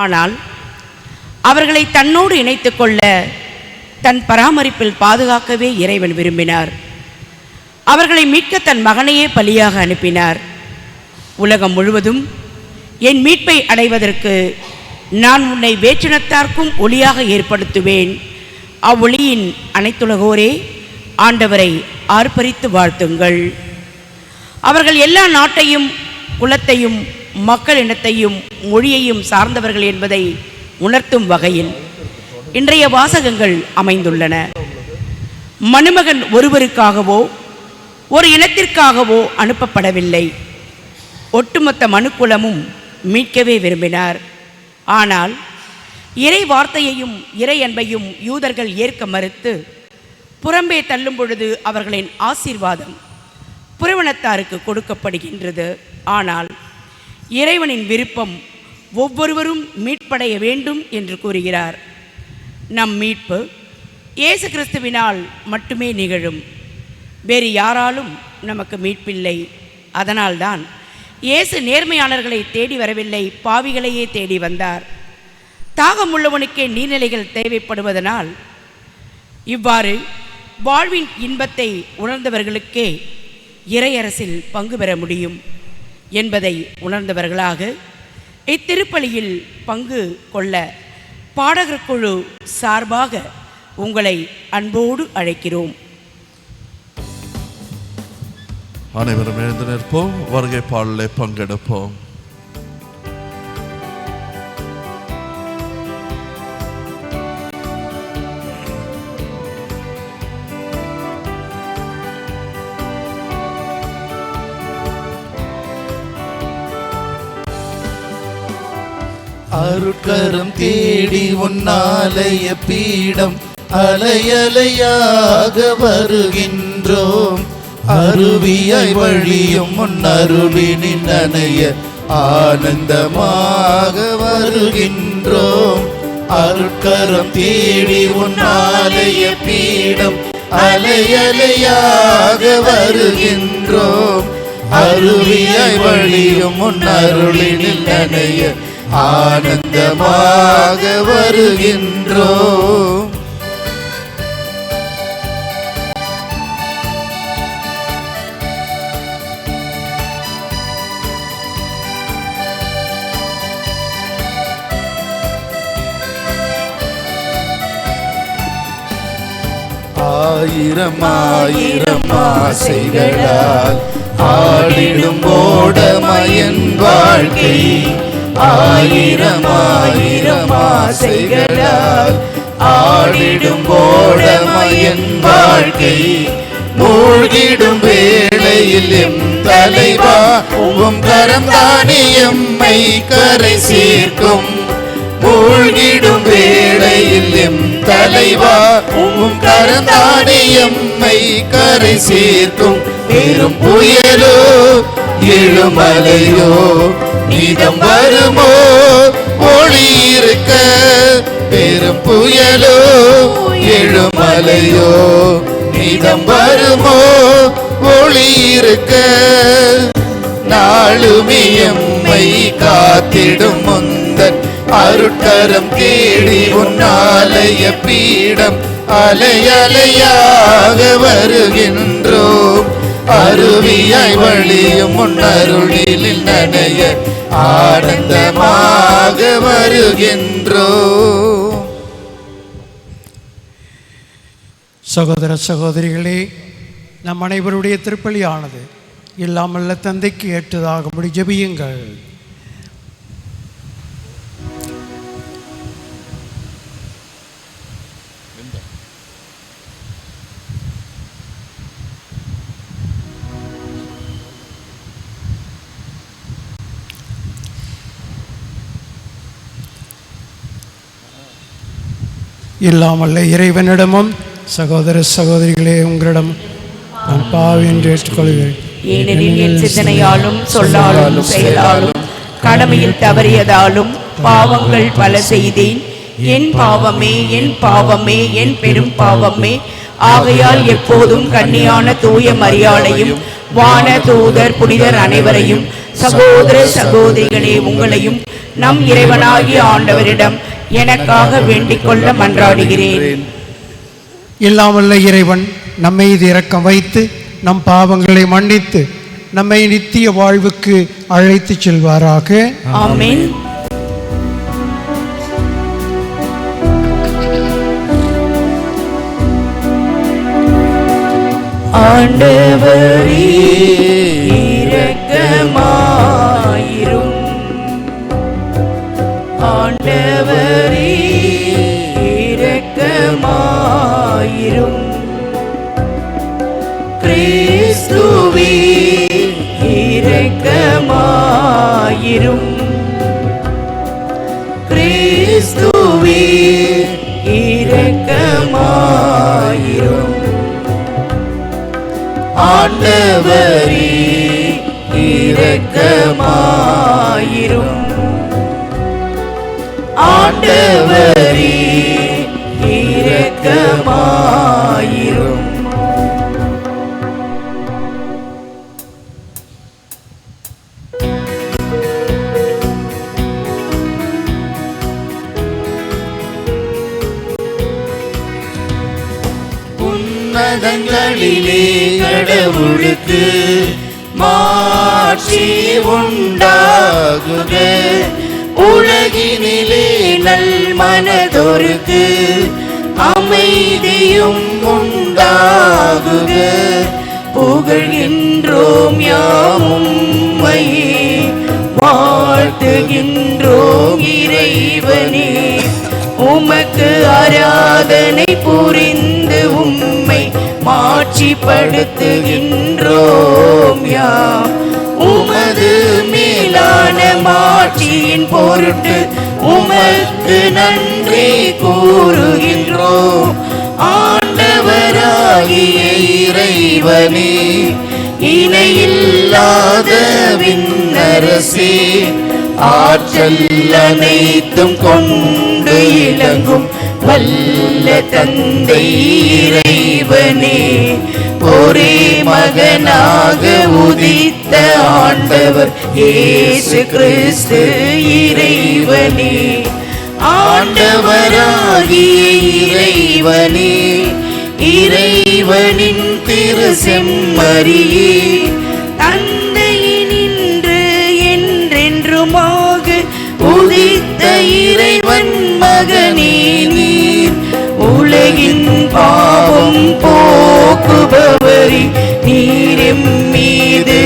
ஆனால் அவர்களை தன்னோடு இணைத்துக் கொள்ள தன் பராமரிப்பில் பாதுகாக்கவே இறைவன் விரும்பினார். அவர்களை மீட்க தன் மகனையே பலியாக அனுப்பினார். உலகம் முழுவதும் என் மீட்பை அடைவதற்கு நான் உன்னை வேற்றினத்தார்க்கும் ஒளியாக ஏற்படுத்துவேன். அவ்வொளியின் அனைத்துலகோரே ஆண்டவரை ஆர்ப்பரித்து வாழ்த்துங்கள். அவர்கள் எல்லா நாட்டையும் குலத்தையும் மக்கள் இனத்தையும் மொழியையும் சார்ந்தவர்கள் என்பதை உணர்த்தும் வகையில் இன்றைய வாசகங்கள் அமைந்துள்ளன. மணுமகன் ஒருவருக்காகவோ ஒரு இனத்திற்காகவோ அனுப்பப்படவில்லை. ஒட்டுமொத்த மனுக்குலமும் மீட்கவே விரும்பினார். ஆனால் இறை வார்த்தையையும் இறை அன்பையும் யூதர்கள் ஏற்க மறுத்து புறம்பே தள்ளும் பொழுது அவர்களின் ஆசீர்வாதம் புறவனத்தாருக்கு கொடுக்கப்படுகின்றது. ஆனால் இறைவனின் விருப்பம் ஒவ்வொருவரும் மீட்படைய வேண்டும் என்று கூறுகிறார். நம் மீட்பு இயேசு கிறிஸ்துவினால் மட்டுமே நிகழும். வேறு யாராலும் நமக்கு மீட்பில்லை. அதனால்தான் இயேசு நேர்மையாளர்களை தேடி வரவில்லை, பாவிகளையே தேடி வந்தார். தாகம் உள்ளவனுக்கே நீர்நிலைகள் தேவைப்படுவதனால் இவ்வாறு வாழ்வின் இன்பத்தை உணர்ந்தவர்களுக்கே இறையரசில் பங்கு பெற முடியும் என்பதை உணர்ந்தவர்களாக இத்திருப்பலியில் பங்கு கொள்ள பாடகர் குழு சார்பாக உங்களை அன்போடு அழைக்கிறோம். அனைவரும் எழுந்து நிற்போம். வருகை பாடலை பங்கெடுப்போம். அருட்கரம் தேடி உன்னாலய பீடம் அலையலையாக வருகின்றோம். அருவியாய் வழியும் முன்னருளினின் நனைய ஆனந்தமாக வருகின்றோம். அருட்கரம் தேடி உன்னாலய பீடம் அலையலையாக வருகின்றோம். அருவியாய் வழியும் முன்னருளினின் நனைய ஆனந்தமாக வருகின்றோம். ஆயிரம் ஆயிரம் ஆசைகளால் ஆடிடும் ஓடமயன் வாழ்க்கை. ஆயிரம் ஆயிரம் ஆசைகளால் ஆடிடும் ஓடமயன் வாழ்க்கை. மூழ்கிடும் வேளையில் எம் தலைவா உம் கரம் தானே எம்மை கரை சேர்க்கும். மூழ்கிடும் வேளையில் எம் தலைவா உம் கரம் தானே எம்மை கரை சேர்க்கும். பெரும் புயலோ எழுமலையோ நீதம் வருமோ ஒளி இருக்க. பெரும் புயலோ எழுமலையோ நீதம் வருமோ ஒளி இருக்க. நாளுமே எம்மை காத்திடும் முந்தன் அருட்கரம் தேடி உன்னாலய பீடம் அலையலையாக வருகின்றோம். அருவியாய் வழியும் முன்னருளில் நனைய ஆனந்தமாக வருகின்றோம். சகோதர சகோதரிகளே, நம் அனைவருடைய திருப்பலியானது இல்லாமல்ல தந்தைக்கு ஏற்றதாகும்படி ஜெபியுங்கள். இல்லாமல்ல இறைவனிடமும் சகோதர சகோதரிகளே உங்களிடம் நான் பாவி என்று ஏற்றுக்கொள்கிறேன். ஏனெனில் என் சிந்தனையாலும் சொல்லாலும் செயலாலும் கடமையில் தவறியதாலும் பாவங்கள் பல செய்தேன். என் பாவமே என் பாவமே என் பெரும் பாவமே. ஆகையால் எப்போதும் கன்னியான தூய மரியாளையும் வான தூதர் புனிதர் அனைவரையும் சகோதர சகோதரிகளே உங்களையும் நம் இறைவனாகிய ஆண்டவரிடம் எனக்காக வேண்டிக் கொள்ள மன்றாடுகிறேன். இல்லாமல்ல இறைவன் நம்மை மீது இரக்கம் வைத்து நம் பாவங்களை மன்னித்து நம்மை நித்திய வாழ்வுக்கு அழைத்துச் செல்வாராக. ஆமென். ஆண்டவரே இரக்கமாயிரும். ஆண்டவரே இரக்கமாயிரும். கிறிஸ்துவே இரக்கமாயிரும். கிறிஸ்துவே இரக்கமாயிரும். ஆண்டவரே இரக்கமாயிரும். ஆண்டவரே இரக்கமாயிரும். உன்னதங்களிலே கடவுளுக்கு மாட்சி உண்டாகுக. உலகினிலே நல் மனதோருக்கு அமைதியும் உண்டாகுக. புகழ்கின்றோம் யாமும் உம்மையே, வாழ்த்துகின்றோம் இறைவனே. உமக்கு ஆராதனை புரிந்து உம்மை மாட்சிப்படுத்துகின்றோம் யாம். உமது மேலான மாட்சியின் பொருட்டு உமக்கு நன்றி கூறுகின்றோம். ஆண்டவராகிய இறைவனே, இணையில்லாத விண்ணரசே, ஆற்றல் அனைத்தும் கொண்டு இலங்கும் வல்ல தந்தை இறைவனே, ஒரே மகனாக உதித்த ஆண்டவர் இயேசு கிறிஸ்து இறைவனே. ஆண்டவராகிய இறைவனே, இறைவனின் திரு செம்மறியே, தந்தையினின்று என்றென்றுமாக உதித்த இறைவன் மகனே நீர். உலகின் பாவம் போக்குபவரே, நீரெம் மீது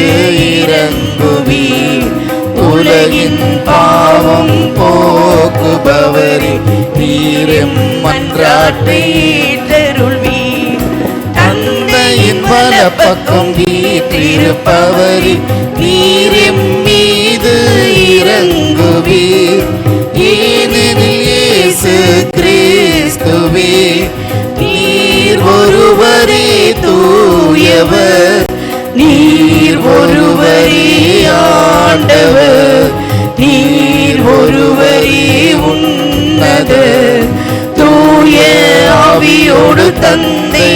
இரங்குவீர். உலகின் பாவம் போக்குபவரே, நீரெம் மன்றாட்டை ஏற்றருள்வீர். தந்தையின் வலப்பக்கம் வீற்றிருப்பவரே, நீரெம் மீது இரங்குவீர். ஏனெனில் இயேசு கிறிஸ்துவே, நீர் ஒருவரே தூயவர், நீர் ஒருவரே ஆண்டவர், நீர் ஒருவரே உன்னதர். தூய ஆவியோடு தந்தை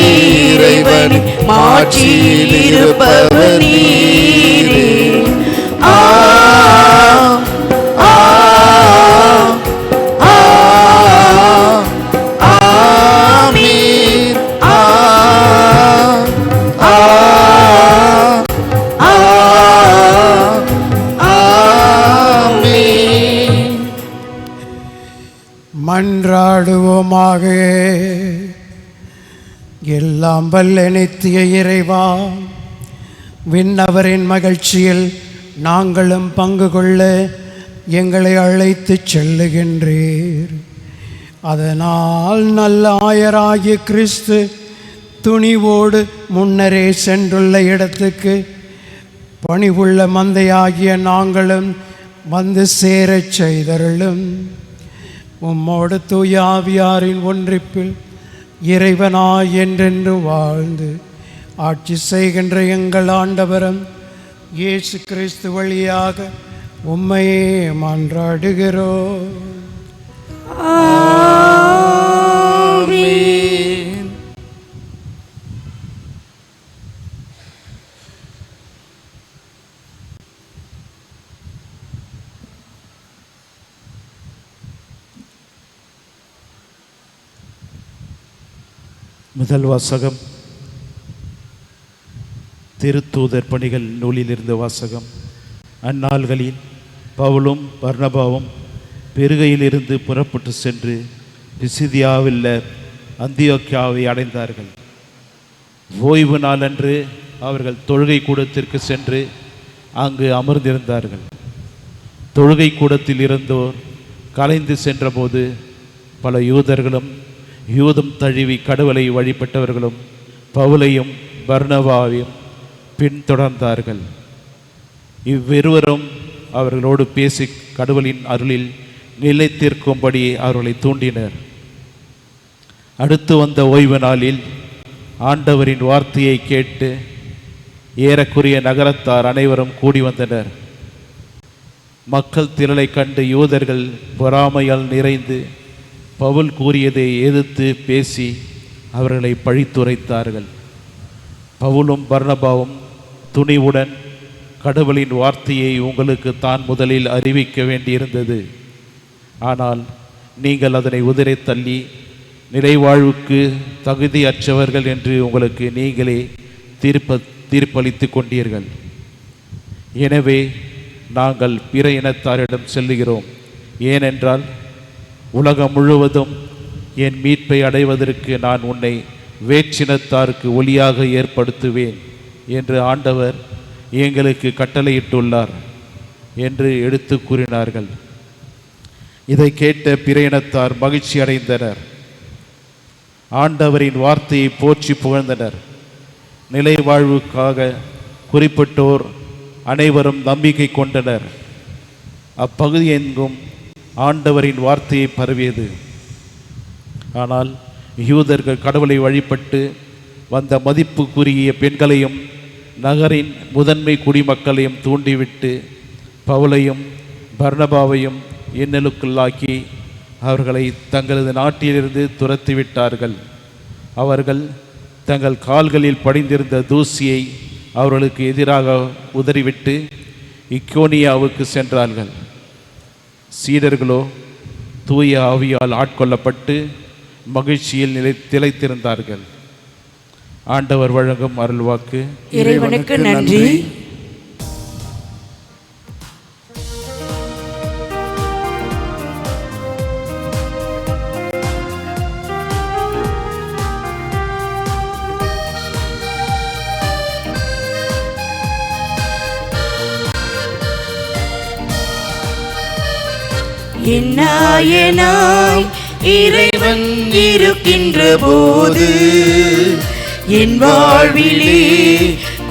இறைவன் மாட்சியில் இருப்பவர் நீரே. ஆ ஆ ஆ ஆமீன். ஆ ஆ ஆ ஆமீன். மன்றாடுவோமாக. எல்லாம் வல்ல நித்திய இறைவா, விண்ணவரின் மகிழ்ச்சியில் நாங்களும் பங்கு கொள்ள எங்களை அழைத்துச் செல்லுகின்றீர். அதனால் நல்ல ஆயராகிய கிறிஸ்து துணிவோடு முன்னரே சென்றுள்ள இடத்துக்கு பணிவுள்ள மந்தையாகிய நாங்களும் வந்து சேரச் செய்தருளும். உம்மோடு தூய ஆவியாரின் ஒன்றிப்பில் இறைவனாய் என்றென்று வாழ்ந்து ஆட்சி செய்கின்ற எங்கள் ஆண்டவரும் இயேசு கிறிஸ்து வழியாக உம்மையே மன்றாடுகிறோம். ஆமென். முதல் வாசகம் திருத்தூதர் பணிகள் நூலிலிருந்து வாசகம். அந்நாள்களில் பவுலும் பர்னபாவும் பெருகையிலிருந்து புறப்பட்டு சென்று பிசிதியாவில் அந்தியோக்கியாவை அடைந்தார்கள். ஓய்வு நாளன்று அவர்கள் தொழுகை கூடத்திற்கு சென்று அங்கு அமர்ந்திருந்தார்கள். தொழுகை கூடத்தில் இருந்தோர் கலைந்து சென்றபோது பல யூதர்களும் யூதம் தழுவி கடவுளை வழிபட்டவர்களும் பவுலையும் பர்னபாவையும் பின்தொடர்ந்தார்கள். இவ்விருவரும் அவர்களோடு பேசி கடவுளின் அருளில் நிலைத்திருக்கும்படி அவர்களை தூண்டினர். அடுத்து வந்த ஓய்வு நாளில் ஆண்டவரின் வார்த்தையை கேட்டு ஏறக்குறைய நகரத்தார் அனைவரும் கூடி வந்தனர். மக்கள் திரளை கண்டு யூதர்கள் பொறாமையால் நிறைந்து பவுல் கூறியதை எதிர்த்து பேசி அவர்களை பழித்துரைத்தார்கள். பவுலும் பர்னபாவும் துணிவுடன் கடவுளின் வார்த்தையை உங்களுக்கு தான் முதலில் அறிவிக்க வேண்டியிருந்தது. ஆனால் நீங்கள் அதனை உதிரை தள்ளி நிறைவாழ்வுக்கு தகுதியற்றவர்கள் என்று உங்களுக்கு நீங்களே தீர்ப்பளித்து கொண்டீர்கள். எனவே நாங்கள் பிற இனத்தாரிடம் செல்லுகிறோம். ஏனென்றால் உலகம் முழுவதும் என் மீட்பை அடைவதற்கு நான் உன்னை வேற்றினத்தாருக்கு ஒளியாக ஏற்படுத்துவேன் என்று ஆண்டவர் எங்களுக்கு கட்டளையிட்டுள்ளார் என்று எடுத்து கூறினார்கள். இதை கேட்ட பிற இனத்தார் மகிழ்ச்சி அடைந்தனர். ஆண்டவரின் வார்த்தையை போற்றி புகழ்ந்தனர். நிலை வாழ்வுக்காக குறிப்பிட்டோர் அனைவரும் நம்பிக்கை கொண்டனர். அப்பகுதி எங்கும் ஆண்டவரின் வார்த்தையை பரவியது. ஆனால் யூதர்கள் கடவுளை வழிபட்டு வந்த மதிப்புக்குரிய பெண்களையும் நகரின் முதன்மை குடிமக்களையும் தூண்டிவிட்டு பவுலையும் பர்னபாவையும் இன்னலுக்குள்ளாக்கி அவர்களை தங்களது நாட்டிலிருந்து துரத்திவிட்டார்கள். அவர்கள் தங்கள் கால்களில் படிந்திருந்த தூசியை அவர்களுக்கு எதிராக உதறிவிட்டு இக்கோனியாவுக்கு சென்றார்கள். சீடர்களோ தூய ஆவியால் ஆட்கொள்ளப்பட்டு மகிழ்ச்சியில் திளைத்திருந்தார்கள். ஆண்டவர் வழங்கும் அருள்வாக்கு. இறைவனுக்கு நன்றி. என்னாயனாய் இறைவன் இருக்கின்ற போது என் வாழ்விலே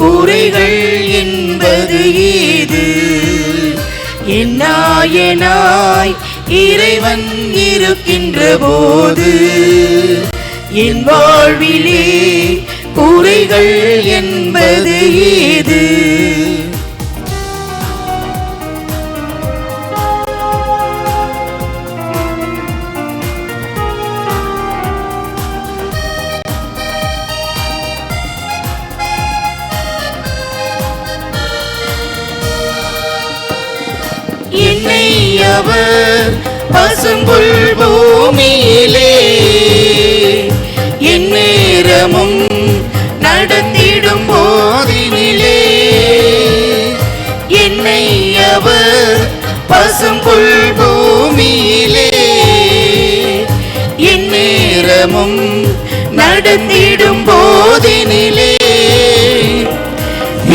குறைகள் என்பது ஏது? என்னாயனாய் இறைவன் இருக்கின்ற போது என் வாழ்விலே குறைகள் என்பது ஏது? அவர் பசும்புல் பூமியிலே என் நேரமும் நடந்திடும் போதினிலே என்னை அவர் பசும்புல் பூமியிலே என் நேரமும் நடந்திடும் போதினிலே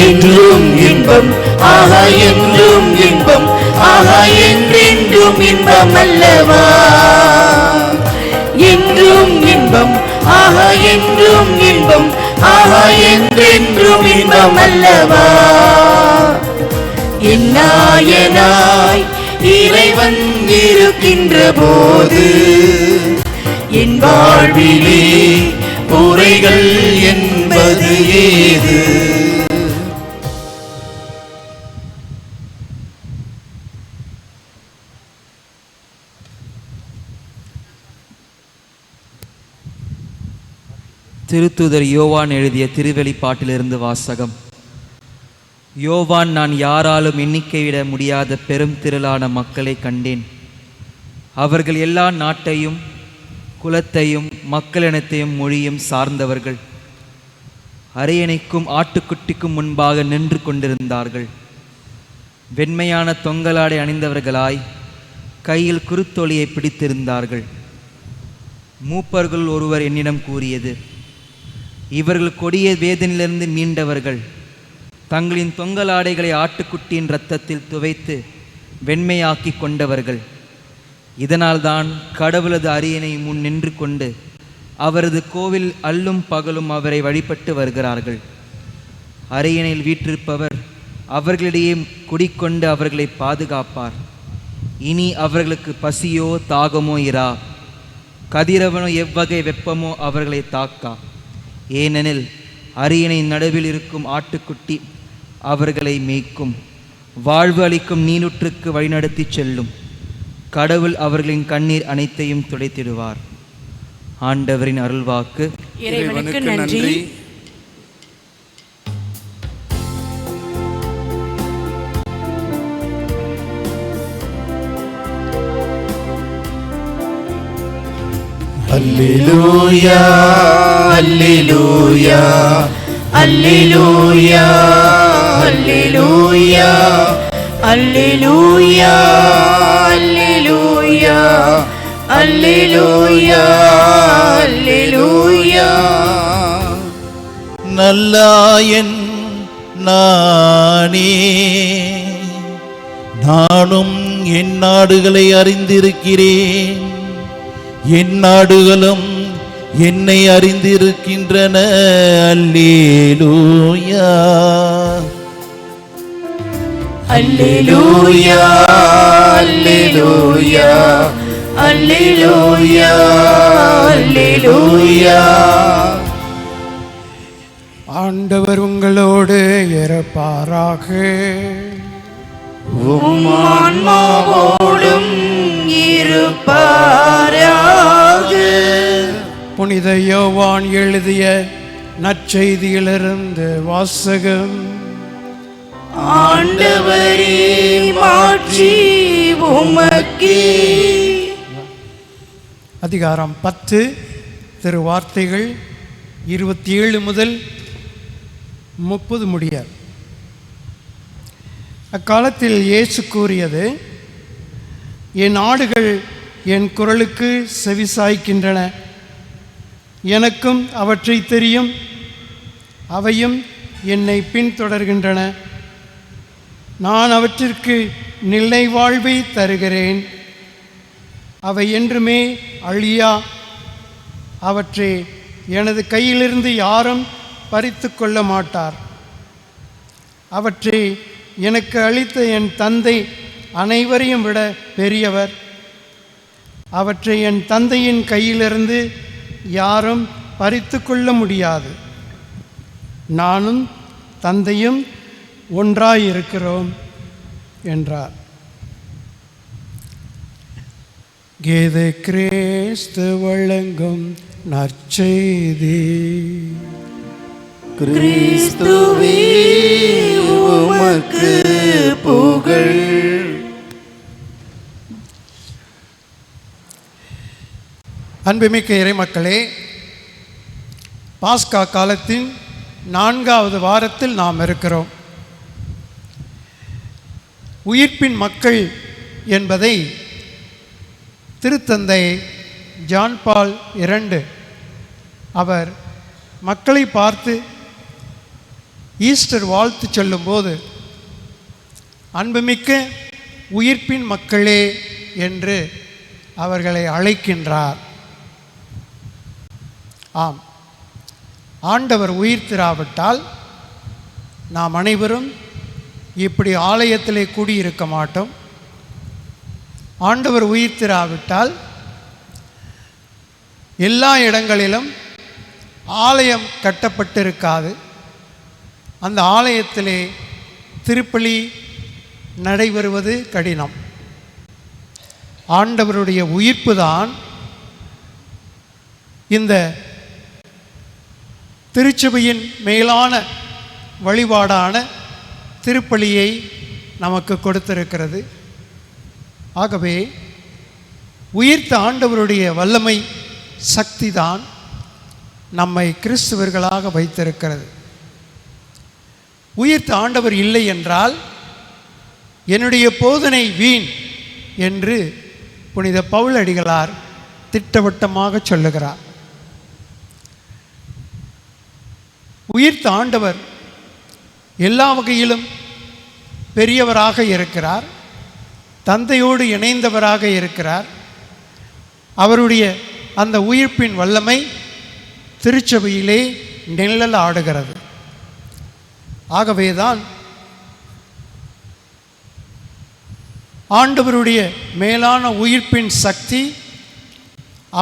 என்றும் இன்பம் ஆஹா என்றும் இன்பம் ஆஹா என்றென்றும் இன்பம் அல்லவா? என்றும் இன்பம் ஆஹா என்றும் இன்பம் ஆஹா என்றென்றும் இன்பம் அல்லவா? என்னாயனாய் இறைவன் இருக்கின்ற போது என் வாழ்விலே குறைகள் என்பது ஏது? திருத்தூதர் யோவான் எழுதிய திருவெளிப்பாட்டிலிருந்து வாசகம். யோவான், நான் யாராலும் எண்ணிக்கையிட முடியாத பெரும் திரளான மக்களை கண்டேன். அவர்கள் எல்லா நாட்டையும் குலத்தையும் மக்களினத்தையும் மொழியும் சார்ந்தவர்கள் அரியணைக்கும் ஆட்டுக்குட்டிக்கும் முன்பாக நின்று கொண்டிருந்தார்கள். வெண்மையான தொங்கலாடை அணிந்தவர்களாய் கையில் குருத்தொலியை பிடித்திருந்தார்கள். மூப்பர்கள் ஒருவர் என்னிடம் கூறியது, இவர்கள் கொடிய வேதனையிலிருந்து மீண்டவர்கள். தங்களின் தொங்கலாடைகளை ஆட்டுக்குட்டியின் இரத்தத்தில் துவைத்து வெண்மையாக்கி கொண்டவர்கள். இதனால்தான் கடவுளது அரியணை முன் நின்று கொண்டு அவரது கோவில் அல்லும் பகலும் அவரை வழிபட்டு வருகிறார்கள். அரியணையில் வீற்றிருப்பவர் அவர்களிடையே குடிக்கொண்டு அவர்களை பாதுகாப்பார். இனி அவர்களுக்கு பசியோ தாகமோ இரா, கதிரவனோ எவ்வகை வெப்பமோ அவர்களை தாக்கா. ஏனெனில் அரியணை நடுவில் இருக்கும் ஆட்டுக்குட்டி அவர்களை மேய்க்கும், வாழ்வு அளிக்கும் நீரூற்றுக்கு வழிநடத்தி செல்லும். கடவுள் அவர்களின் கண்ணீர் அனைத்தையும் துடைத்திடுவார். ஆண்டவரின் அருள்வாக்கு. இறைவனுக்கு நன்றி. அல்லேலூயா அல்லேலூயா அல்லேலூயா அல்லேலூயா அல்லேலூயா அல்லேலூயா அல்லேலூயா அல்லேலூயா. நல்லாயன் நானே, நானும் என் நாடுகளை அறிந்திருக்கிறேன், என் நாடுகளும் என்னை அறிந்திருக்கின்றன. அல்லேலூயா அல்லேலூயா அல்லேலூயா அல்லேலூயா அல்லேலூயா. ஆண்டவர் உங்களோடு இருப்பாராக. உம் ஆன்மாவோடும் இருப்பாராக. புனித யோவான் எழுதிய நற்செய்தியிலிருந்து வாசகம். ஆண்டவரே, மாட்சி உமக்கே. அதிகாரம் 10, திருவார்த்தைகள் 27 முதல் 30 முடிய. அக்காலத்தில் இயேசு கூறியது, என் ஆடுகள் என் குரலுக்கு செவிசாய்க்கின்றன, எனக்கும் அவற்றை தெரியும், அவையும் என்னை பின்தொடர்கின்றன. நான் அவற்றிற்கு நிலை வாழ்வை தருகிறேன், அவை என்றுமே அழியா. அவற்றை எனது கையிலிருந்து யாரும் பறித்து கொள்ள மாட்டார். அவற்றை எனக்கு அளித்த என் தந்தை அனைவரையும் விட பெரியவர். அவற்றை என் தந்தையின் கையிலிருந்து யாரும் பறித்து கொள்ள முடியாது. நானும் தந்தையும் ஒன்றாயிருக்கிறோம் என்றார். கீதை கிறிஸ்து வழங்கும் நற்செய்தி. கிறிஸ்துவே உமக்கு புகழ். அன்புமிக்க இறைமக்களே, பாஸ்கா காலத்தின் 4வது வாரத்தில் நாம் இருக்கிறோம். உயிர்ப்பின் மக்கள் என்பதை திருத்தந்தை ஜான் பால் II அவர் மக்களை பார்த்து ஈஸ்டர் வாழ்த்து சொல்லும்போது, அன்புமிக்க உயிர்ப்பின் மக்களே என்று அவர்களை அழைக்கின்றார். ஆம், ஆண்டவர் உயிர்த்திராவிட்டால் நாம் அனைவரும் இப்படி ஆலயத்திலே கூடியிருக்க மாட்டோம். ஆண்டவர் உயிர்த்திராவிட்டால் எல்லா இடங்களிலும் ஆலயம் கட்டப்பட்டிருக்காது. அந்த ஆலயத்திலே திருப்பலி நடைபெறுவது கடினம். ஆண்டவருடைய உயிர்ப்பு தான் இந்த திருச்சபையின் மேலான வழிபாடான திருப்பலியை நமக்கு கொடுத்திருக்கிறது. ஆகவே உயிர்த்த ஆண்டவருடைய வல்லமை சக்தி தான் நம்மை கிறிஸ்துவர்களாக வைத்திருக்கிறது. உயிர்த்த ஆண்டவர் இல்லை என்றால் என்னுடைய போதனை வீண் என்று புனித பவுலடிகளார் திட்டவட்டமாக சொல்லுகிறார். உயிர்த்த ஆண்டவர் எல்லா வகையிலும் பெரியவராக இருக்கிறார், தந்தையோடு இணைந்தவராக இருக்கிறார். அவருடைய அந்த உயிர்ப்பின் வல்லமை திருச்சபையிலே நிழல் ஆடுகிறது. ஆகவேதான் ஆண்டவருடைய மேலான உயிர்ப்பின் சக்தி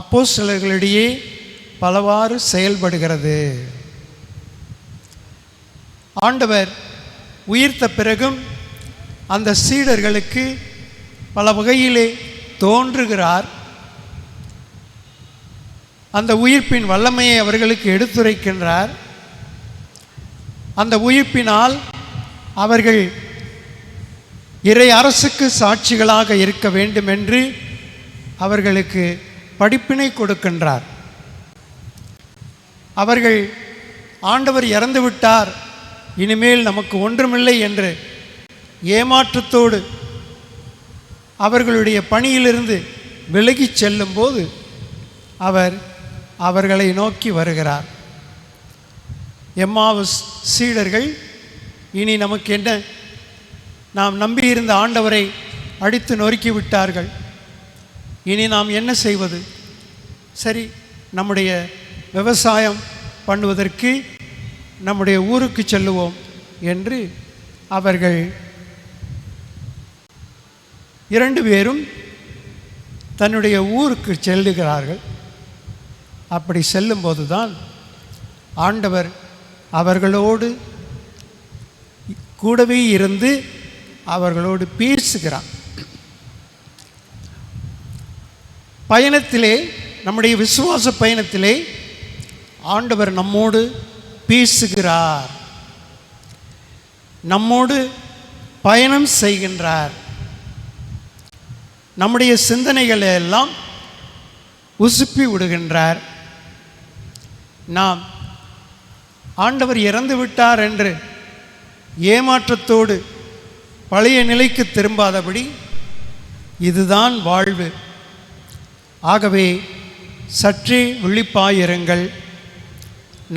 அப்போஸ்தலர்களிடையே பலவாறு செயல்படுகிறது. ஆண்டவர் உயிர்த்த பிறகும் அந்த சீடர்களுக்கு பல வகையிலே தோன்றுகிறார். அந்த உயிர்ப்பின் வல்லமையை அவர்களுக்கு எடுத்துரைக்கின்றார். அந்த உயிர்ப்பினால் அவர்கள் இறை அரசுக்கு சாட்சிகளாக இருக்க வேண்டும் என்று அவர்களுக்கு படிப்பினை கொடுக்கின்றார். அவர்கள் ஆண்டவர் இறந்து விட்டார், இனிமேல் நமக்கு ஒன்றுமில்லை என்று ஏமாற்றத்தோடு அவர்களுடைய பணியிலிருந்து விலகிச் செல்லும்போது அவர் அவர்களை நோக்கி வருகிறார். எம்மாவுஸ் சீடர்கள், இனி நமக்கு என்ன, நாம் நம்பியிருந்த ஆண்டவரை அடித்து நொறுக்கி விட்டார்கள், இனி நாம் என்ன செய்வது? சரி, நம்முடைய விவசாயம் பண்ணுவதற்கு நம்முடைய ஊருக்கு செல்லுவோம் என்று அவர்கள் 2 பேரும் தன்னுடைய ஊருக்கு செல்லுகிறார்கள். அப்படி செல்லும்போது தான் ஆண்டவர் அவர்களோடு கூடவே இருந்து அவர்களோடு பேசுகிறார். பயணத்திலே, நம்முடைய விசுவாச பயணத்திலே ஆண்டவர் நம்மோடு பேசுகிறார், நம்மோடு பயணம் செய்கின்றார். நம்முடைய சிந்தனைகளை எல்லாம் உசுப்பி விடுகின்றார். நாம் ஆண்டவர் இறந்து விட்டார் என்று ஏமாற்றத்தோடு பழைய நிலைக்கு திரும்பாதபடி இதுதான் வாழ்வு. ஆகவே சற்றே விழிப்பாயிருங்கள்.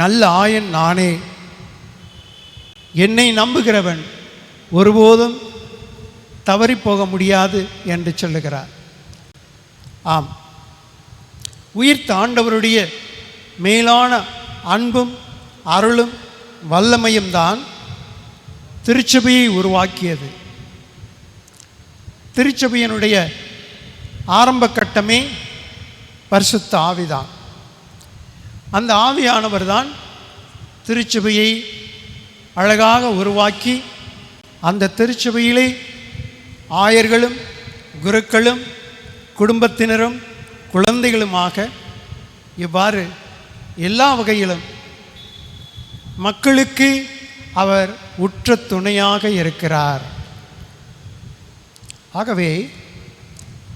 நல்ல ஆயன் நானே, என்னை நம்புகிறவன் ஒருபோதும் தவறிப்போக முடியாது என்று சொல்லுகிறார். ஆம், உயிர்த்த ஆண்டவருடைய மேலான அன்பும் அருளும் வல்லமையும் தான் திருச்சபையை உருவாக்கியது. திருச்சபையினுடைய ஆரம்ப கட்டமே பரிசுத்த ஆவிதான். அந்த ஆவியானவர் தான் திருச்சபையை அழகாக உருவாக்கி அந்த திருச்சபையிலே ஆயர்களும் குருக்களும் குடும்பத்தினரும் குழந்தைகளுமாக இவ்வாறு எல்லா வகையிலும் மக்களுக்கு அவர் உற்ற துணையாக இருக்கிறார். ஆகவே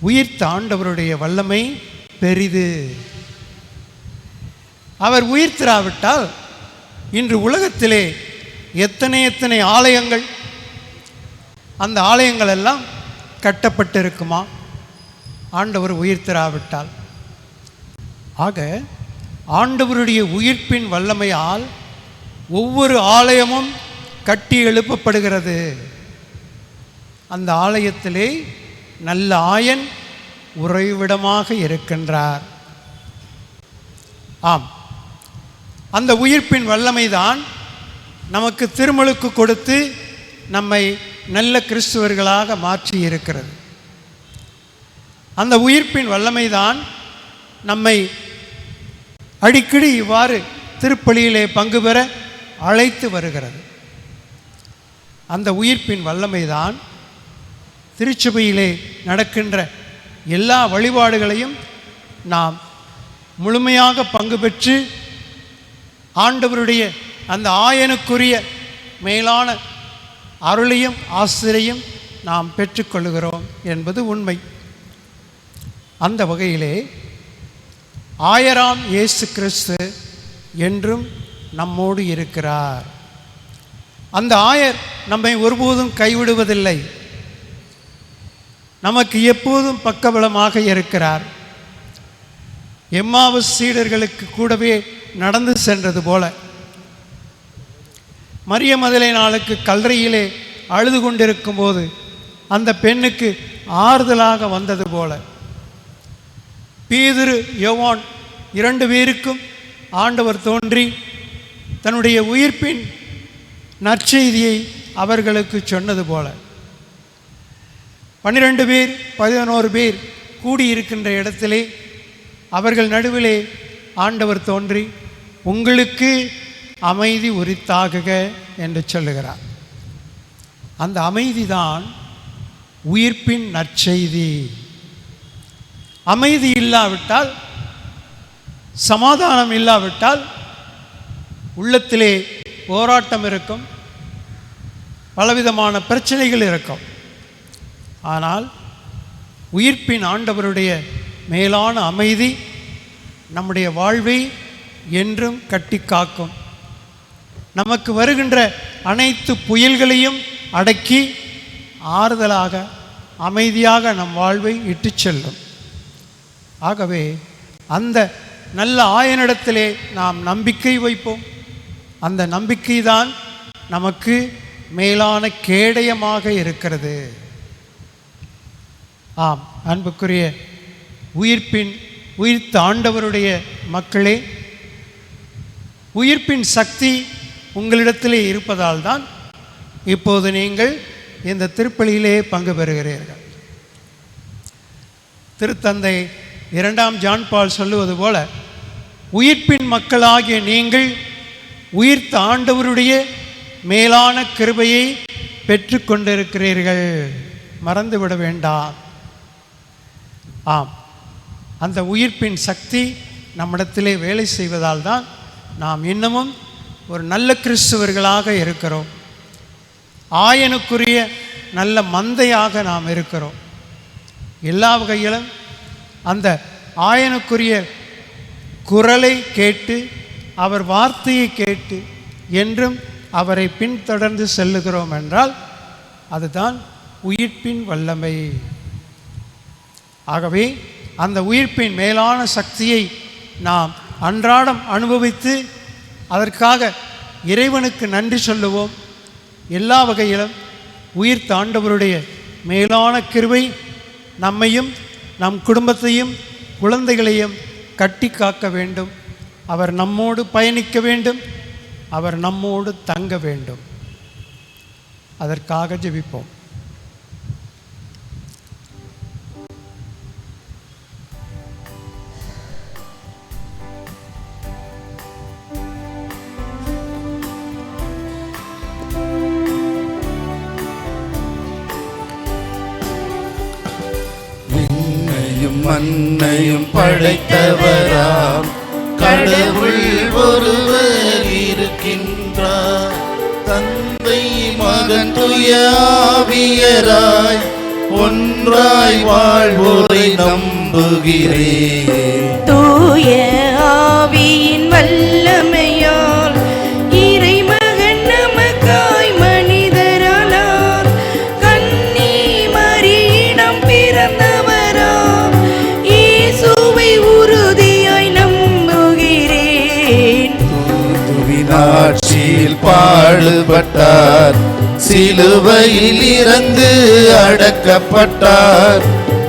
உயிர்த்த ஆண்டவருடைய வல்லமை பெரிது. அவர் உயிர்த்திராவிட்டால் இன்று உலகத்திலே எத்தனை ஆலயங்கள், அந்த ஆலயங்கள் எல்லாம் கட்டப்பட்டிருக்குமா ஆண்டவர் உயிர்த்திராவிட்டால்? ஆக ஆண்டவருடைய உயிர்ப்பின் வல்லமையால் ஒவ்வொரு ஆலயமும் கட்டி எழுப்பப்படுகிறது. அந்த ஆலயத்திலே நல்ல ஆயன் உறைவிடமாக இருக்கின்றார். ஆம், அந்த உயிர்ப்பின் வல்லமைதான் நமக்கு திருமுழுக்கு கொடுத்து நம்மை நல்ல கிறிஸ்துவர்களாக மாற்றி இருக்கிறது. அந்த உயிர்ப்பின் வல்லமைதான் நம்மை அடிக்கடி இவ்வாறு திருப்பலியிலே பங்கு பெற அழைத்து வருகிறது. அந்த உயிர்ப்பின் வல்லமைதான் திருச்சபையிலே நடக்கின்ற எல்லா வழிபாடுகளையும் நாம் முழுமையாக பங்கு பெற்று ஆண்டவருடைய அந்த ஆயனுக்குரிய மேலான அருளையும் ஆசிரியையும் நாம் பெற்றுக்கொள்கிறோம் என்பது உண்மை. அந்த வகையிலே ஆயராம் இயேசு கிறிஸ்து என்றும் நம்மோடு இருக்கிறார். அந்த ஆயர் நம்மை ஒருபோதும் கைவிடுவதில்லை. நமக்கு எப்போதும் பக்கபலமாக இருக்கிறார். எம்மாவு சீடர்களுக்கு கூடவே நடந்து சென்றது போல, மரிய மதலை நாளுக்கு கல்லறையிலே அழுது கொண்டிருக்கும் போது அந்த பெண்ணுக்கு ஆறுதலாக வந்தது போல, பேதுரு யோவான் 2 பேருக்கும் ஆண்டவர் தோன்றி தன்னுடைய உயிர்ப்பின் நற்செய்தியை அவர்களுக்கு சொன்னது போல, 12 பேர் 11 பேர் கூடியிருக்கின்ற இடத்திலே அவர்கள் நடுவிலே ஆண்டவர் தோன்றி உங்களுக்கு அமைதி உரித்தாகுக என்று சொல்லுகிறார். அந்த அமைதிதான் உயிர்ப்பின் நற்செய்தி. அமைதி இல்லாவிட்டால், சமாதானம் இல்லாவிட்டால் உள்ளத்திலே போராட்டம் இருக்கும், பலவிதமான பிரச்சனைகள் இருக்கும். ஆனால் உயிர்ப்பின் ஆண்டவருடைய மேலான அமைதி நம்முடைய வாழ்வை என்றும் கட்டி காக்கும். நமக்கு வருகின்ற அனைத்து புயல்களையும் அடக்கி ஆறுதலாக அமைதியாக நம் வாழ்வை இட்டு செல்லும். ஆகவே அந்த நல்ல ஆயனிடத்திலே நாம் நம்பிக்கை வைப்போம். அந்த நம்பிக்கை தான் நமக்கு மேலான கேடயமாக இருக்கிறது. ஆம், அன்புக்குரிய உயிர்த்த ஆண்டவருடைய மக்களே, உயிர்ப்பின் சக்தி உங்களிடத்திலே இருப்பதால் தான் இப்போது நீங்கள் இந்த திருப்பலியிலே பங்கு பெறுகிறீர்கள். திருத்தந்தை 2ஆம் ஜான் பால் சொல்லுவது போல, உயிர்ப்பின் மக்களாகிய நீங்கள் உயிர்த்த ஆண்டவருடைய மேலான கிருபையை பெற்று கொண்டிருக்கிறீர்கள், மறந்துவிட வேண்டாம். ஆம், அந்த உயிர்ப்பின் சக்தி நம்மிடத்திலே வேலை செய்வதால் தான் நாம் இன்னமும் ஒரு நல்ல கிறிஸ்துவர்களாக இருக்கிறோம். ஆயனுக்குரிய நல்ல மந்தையாக நாம் இருக்கிறோம். எல்லா வகையிலும் அந்த ஆயனுக்குரிய குரலை கேட்டு, அவர் வார்த்தையை கேட்டு என்றும் அவரை பின்தொடர்ந்து செல்லுகிறோம் என்றால் அதுதான் உயிர்ப்பின் வல்லமை. ஆகவே அந்த உயிர்ப்பின் மேலான சக்தியை நாம் அன்றாடம் அனுபவித்து அதற்காக இறைவனுக்கு நன்றி சொல்லுவோம். எல்லா வகையிலும் உயிர்த்த ஆண்டவருடைய மேலான கிருபை நம்மையும் நம் குடும்பத்தையும் குழந்தைகளையும் கட்டி காக்க வேண்டும். அவர் நம்மோடு பயணிக்க வேண்டும். அவர் நம்மோடு தங்க வேண்டும். அதற்காக ஜெபிப்போம். மண்ணையும் படைத்தவராம் கடவுள் ஒருவர் இருக்கின்றார். தந்தை மகன் தூய ஆவியராய் ஒன்றாய் வாழ்வோரை நம்புகிறேன். தூய ஆவியின் வல்லமையால் இறைமகன் நமக்காய் மனிதரானார். கன்னி மரியிடம் பிறந்தவராம் இயேசுவை உறுதியாய் நம்புகிறேன். ஆட்சியில் பாடுபட்டார், சிலுவையில் இறந்து அடக்கப்பட்டார்,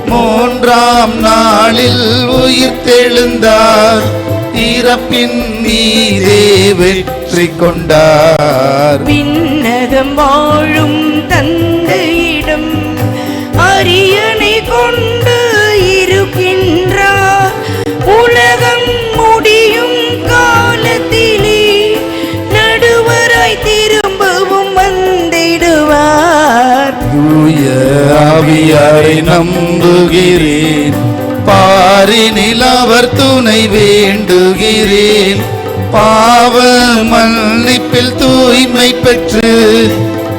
3ஆம் நாளில் உயிர்த்தெழுந்தார், இறப்பின் மீதே வெற்றி கொண்டார். விண்ணகம் வாழும் தந்தையிடம் அரியணை கொண்டு இருக்கின்றார். உலகம் முடியும் காலத்திலே நடுவராய் திரும்பவும் வந்திடுவார். தூய ஆவியாரை நம்புகிறேன், பாரினில் அவர் துணை வேண்டுகிறேன். பாவ மன்னிப்பில் தூய்மை பெற்று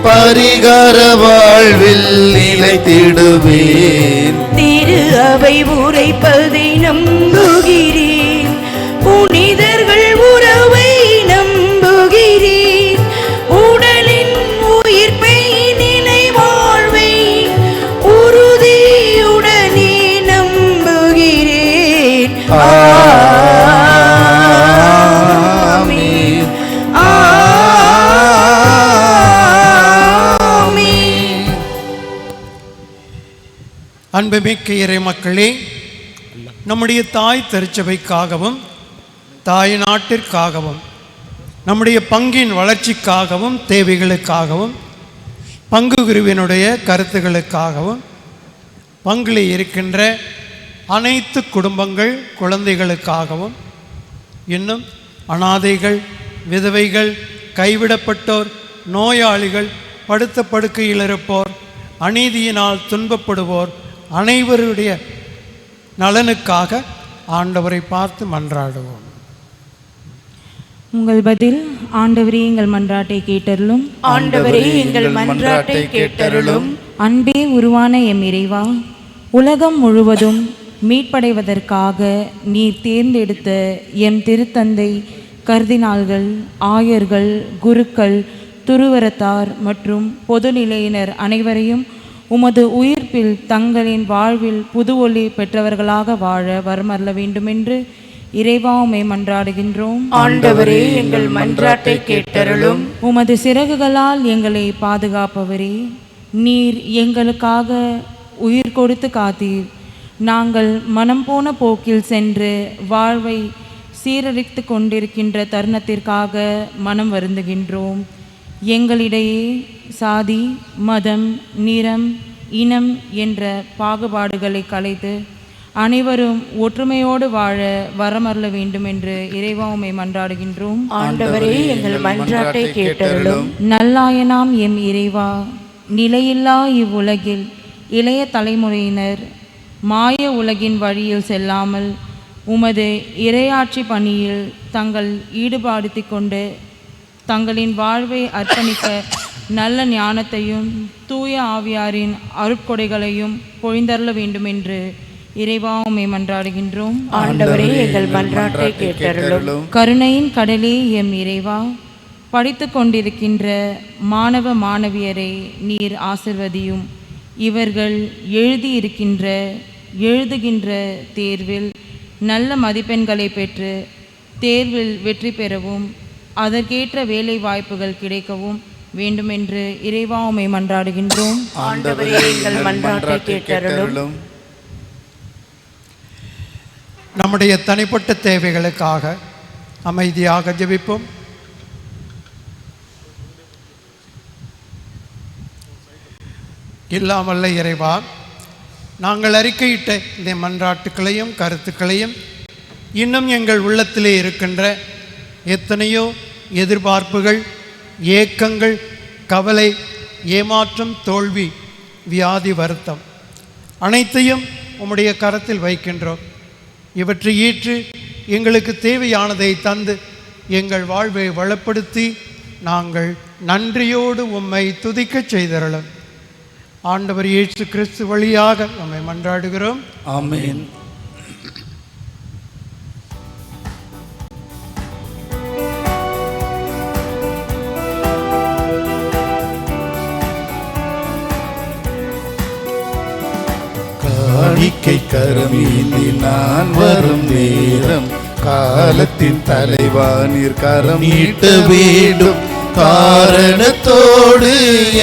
பரிகார வாழ்வில் நிலைத்திடுவேன். திரு அவை உரைப்பதை நம்புகிறேன். அன்புமிக்க இறை மக்களே, நம்முடைய தாய் திருச்சபைக்காகவும் தாய் நாட்டிற்காகவும் நம்முடைய பங்கின் வளர்ச்சிக்காகவும் தேவைகளுக்காகவும் பங்கு குருவினுடைய கருத்துகளுக்காகவும் பங்கில் இருக்கின்ற அனைத்து குடும்பங்கள் குழந்தைகளுக்காகவும் இன்னும் அனாதைகள், விதவைகள், கைவிடப்பட்டோர், நோயாளிகள், படுத்த படுக்கையில் இருப்போர், அநீதியினால் துன்பப்படுவோர் அனைவருடைய நலனுக்காக ஆண்டவரை பார்த்து மன்றாடுவோம். உங்கள் பதில். ஆண்டவரே எங்கள் மன்றாட்டை கேட்டருளும். ஆண்டவரே எங்கள் மன்றாட்டை கேட்டருளும். அன்பே உருவான எம் இறைவா, உலகம் முழுவதும் மீட்படைவதற்காக நீர் தேர்ந்தெடுத்த எம் திருத்தந்தை, கர்தினால்கள், ஆயர்கள், குருக்கள், துருவரத்தார் மற்றும் பொதுநிலையினர் அனைவரையும் உமது உயிர்ப்பில் தங்களின் வாழ்வில் புது ஒளி பெற்றவர்களாக வாழ வரமருள வேண்டுமென்று இறைவா உம்மை மன்றாடுகின்றோம். ஆண்டவரே எங்கள் மன்றாட்டை கேட்டருளும். உமது சிறகுகளால் எங்களை பாதுகாப்பவரே, நீர் எங்களுக்காக உயிர் கொடுத்து காத்தீர். நாங்கள் மனம் போன போக்கில் சென்று வாழ்வை சீரழித்து கொண்டிருக்கின்ற தருணத்திற்காக மனம் வருந்துகின்றோம். எங்களிடையே சாதி, மதம், நிறம், இனம் என்ற பாகுபாடுகளை களைத்து அனைவரும் ஒற்றுமையோடு வாழ வரமருள வேண்டும் என்று இறைவா உம்மை மன்றாடுகின்றோம். ஆண்டவரே எங்கள் மன்றாட்டை கேட்டருளும். நல்லாயனாம் எம் இறைவா, நிலையில்லா இவ்வுலகில் இளைய தலைமுறையினர் மாய உலகின் வழியில் செல்லாமல் உமது இறையாட்சி பணியில் தங்கள் ஈடுபடுத்தி கொண்டு தங்களின் வாழ்வை அர்ப்பணிக்க நல்ல ஞானத்தையும் தூய ஆவியாரின் அருட்கொடைகளையும் பொழிந்தருள வேண்டும் என்று இறைவா உம்மை மன்றாடுகின்றோம். ஆண்டவரே எங்கள் மன்றாட்டை கேட்டருளும். கருணையின் கடலே எம் இறைவா, படித்து கொண்டிருக்கின்ற மாணவ மாணவியரை நீர் ஆசிர்வதியும். இவர்கள் எழுதுகின்ற தேர்வில் நல்ல மதிப்பெண்களை பெற்று தேர்வில் வெற்றி பெறவும் அதற்கேற்ற வேலை வாய்ப்புகள் கிடைக்கவும் வேண்டுமென்று இறைவா உம்மை மன்றாடுகின்றோம். ஆண்டவரே எங்கள் மன்றாட்டை கேட்டருளும். நம்முடைய தனிப்பட்ட தேவைகளுக்காக அமைதியாக ஜெபிப்போம். இல்லாமல்ல இறைவா, நாங்கள் அறிக்கையிட்ட இந்த மன்றாட்டுக்களையும் கருத்துக்களையும் இன்னும் எங்கள் உள்ளத்திலே இருக்கின்ற எத்தனையோ எதிர்பார்ப்புகள், ஏக்கங்கள், கவலை, ஏமாற்றம், தோல்வி, வியாதி, வருத்தம் அனைத்தையும் உம்முடைய கரத்தில் வைக்கின்றோம். இவற்றை ஏற்று எங்களுக்கு தேவையானதை தந்து எங்கள் வாழ்வை வளப்படுத்தி நாங்கள் நன்றியோடு உம்மை துதிக்கச் செய்தருளும். ஆண்டவர் இயேசு கிறிஸ்து வழியாக உம்மை மன்றாடுகிறோம். ஆமென். காணிக்கை கரமீந்தி நான் வரும் நேரம், காலத்தின் தலைவா நீர் கரம் நீட்ட வேண்டும். காரணத்தோடு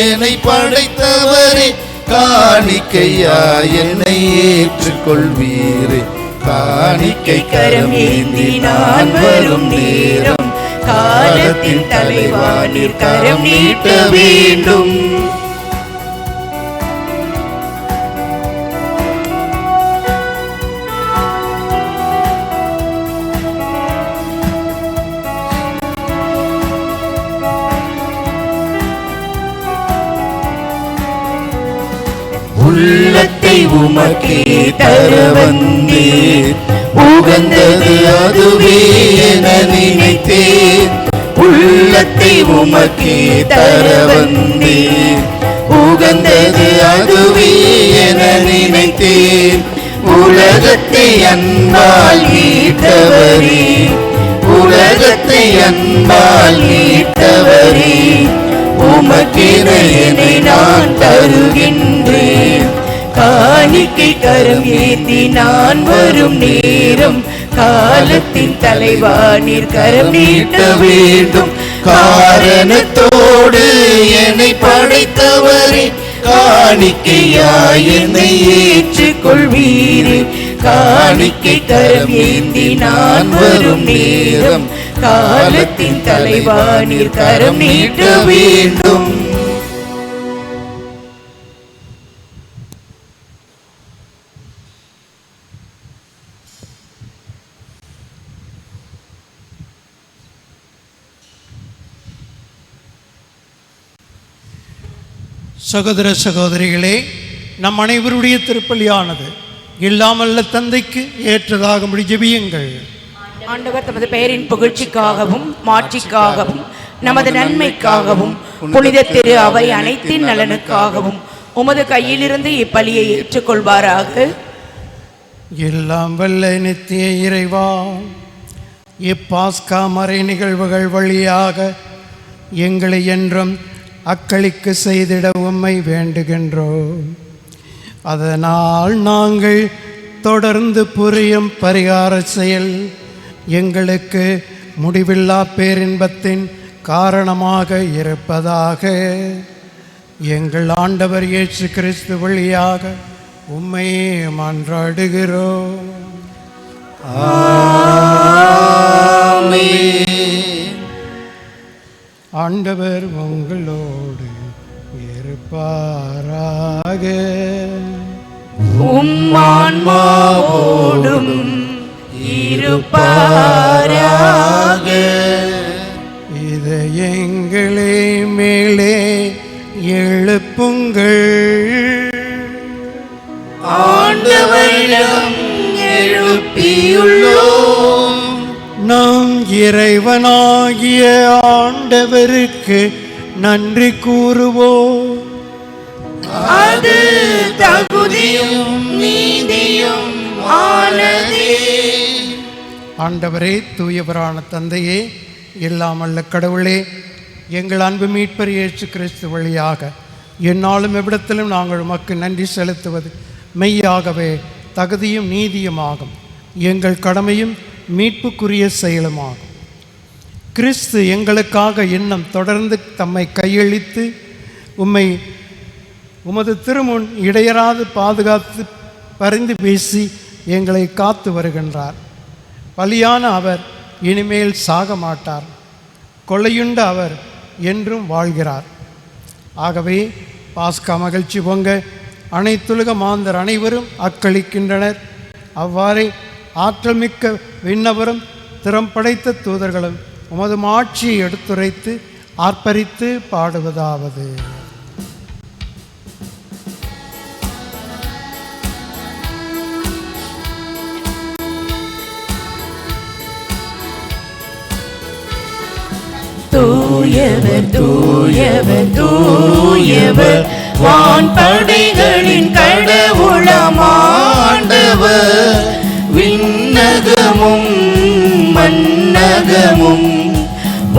என்னை படைத்தவரே, காணிக்கையா என்னை ஏற்றுக்கொள்வீரே. காணிக்கை கரமேந்தி நான் வரும் நேரம், காலத்தின் தலைவா நீர் கரம் நீட்ட வேண்டும். உள்ளத்தை உமக்கே தர வந்தேன், உகந்தது அதுவே என நினைத்தேன். உள்ளத்தை உமக்கே தர வந்தேன், உகந்தது அதுவே என நினைத்தேன். உலகத்தை அன்பால் ஈர்த்தவரே, உலகத்தை அன்பால் ஈர்த்தவரே, உமக்கென என்னை நான் தருகின்றேன். காணிக்கை கரம் ஏந்தி நான் வரும் நேரம், காலத்தின் தலைவா நீர் கரம் நீட்ட வேண்டும். காரணத்தோடு என்னை படைத்தவரே, காணிக்கையாய் என்னை ஏற்றுக்கொள்வீரே. காணிக்கை கரம் ஏந்தி நான் வரும் நேரம் காலத்தின் தலைவா நீர் கரம் நீட்ட வேண்டும். சகோதர சகோதரிகளே, நம் அனைவருடைய திருப்பலியானது இல்லாமல்ல தந்தைக்கு ஏற்றதாக ஜெபியுங்கள். ஆண்டவர் தமது பெயரின் புகழ்ச்சிக்காகவும் மாட்சிக்காகவும் நமது நன்மைக்காகவும் புனித திரு அவை அனைத்தின் நலனுக்காகவும் உமது கையிலிருந்து இப்பலியை ஏற்றுக்கொள்வாராக. எல்லாம் வல்ல நித்திய இறைவா, இப்பாஸ்கா மறை நிகழ்வுகள் வழியாக எங்களை என்றும் அக்களிக்கு செய்திட உம்மை வேண்டுகின்றோம். அதனால் நாங்கள் தொடர்ந்து புரியும் பரிகார செயல் எங்களுக்கு முடிவில்லா பேரின்பத்தின் காரணமாக இருப்பதாக. எங்கள் ஆண்டவர் இயேசு கிறிஸ்து வழியாக உம்மை மன்றாடுகிறோம். ஆண்டவர் உங்களோடு இருப்பாராக. உம்மான்மாவோடும் இருப்பாராக. இதயங்களே மேலே எழுப்புங்கள், ஆண்டவரிடம் எழுப்பியுள்ளோம். நாம் இறைவனாகிய ஆண்டவருக்கு நன்றி கூறுவோம். அது தகுதியும் நீதியும் ஆனதே. ஆண்டவரே, தூயவரான தந்தையே, எல்லாமல்ல கடவுளே, எங்கள் அன்பு மீட்பர் இயேசு கிறிஸ்து வழியாக எந்நாளும் எவ்விடத்திலும் நாங்கள் உமக்கு நன்றி செலுத்துவது மெய்யாகவே தகுதியும் நீதியுமாகும். எங்கள் கடமையும் மீட்புக்குரிய செயலுமாகும். கிறிஸ்து எங்களுக்காக இன்னும் தொடர்ந்து தம்மை கையளித்து உம்மை உமது திருமுன் இடையராது பாதுகாத்து பரிந்து பேசி எங்களை காத்து வருகின்றார். பலியான அவர் இனிமேல் சாக மாட்டார். கொள்ளையுண்ட அவர் என்றும் வாழ்கிறார். ஆகவே பாஸ்கா மகிழ்ச்சி பொங்க அனைத்துலக மாந்தர் அனைவரும் அக்களிக்கின்றனர். அவ்வாறே ஆற்றல் மிக்க விண்ணவரும் திறம் படைத்த தூதர்களும் உமது மாட்சியை எடுத்துரைத்து ஆர்ப்பரித்து பாடுவதாவது. தூயவர் தூயவர் தூயவர் வான்படைகளின் கடவுளமாண்டவர். விண்ணகமும் மன்னகமும்